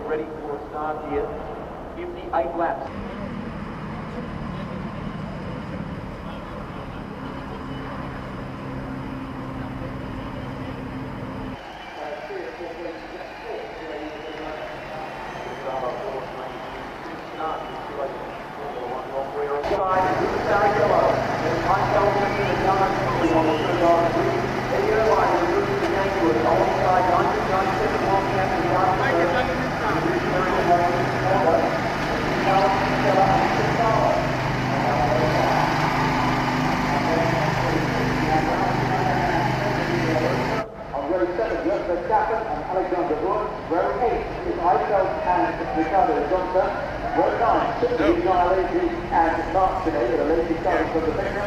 ready for a start here. 58 laps. Verstappen and Alexander Wood. Row 8 is Eichelt and Ricardo Johnson. Row 9, Timothy Nialesi and Mark today with a lady starting from the second.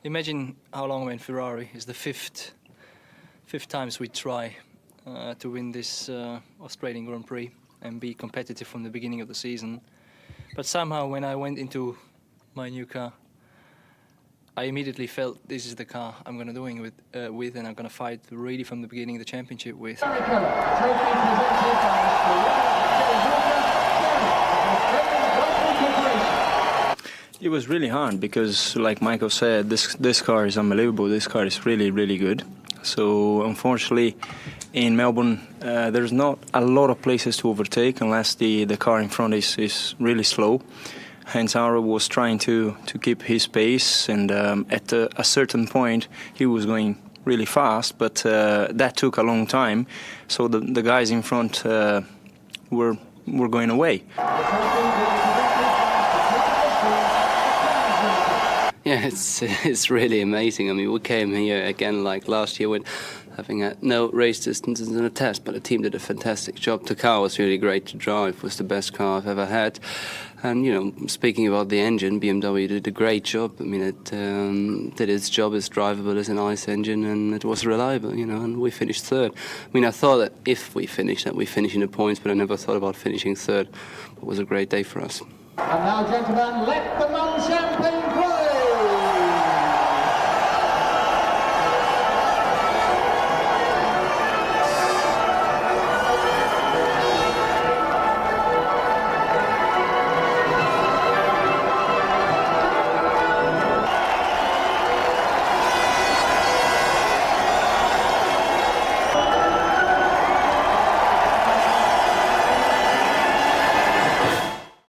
Imagine how long I'm in Ferrari. It's the fifth times we try to win this Australian Grand Prix and be competitive from the beginning of the season. But somehow when I went into my new car, I immediately felt this is the car I'm going to do it with, and I'm going to fight really from the beginning of the championship with. It was really hard because, like Michael said, this car is unbelievable. This car is really, really good. So unfortunately, in Melbourne, there's not a lot of places to overtake unless the car in front is really slow. Hence, Auro was trying to keep his pace, and at a certain point, he was going really fast, but that took a long time. So the guys in front were going away. Yeah, it's really amazing. I mean, we came here again like last year with having had no race distances in a test, but the team did a fantastic job. The car was really great to drive. It was the best car I've ever had. And, you know, speaking about the engine, BMW did a great job. I mean, it did its job as drivable as an ICE engine, and it was reliable, you know, and we finished third. I mean, I thought that if we finished, that we finish in the points, but I never thought about finishing third. It was a great day for us. And now, gentlemen, let the non-champagne flow!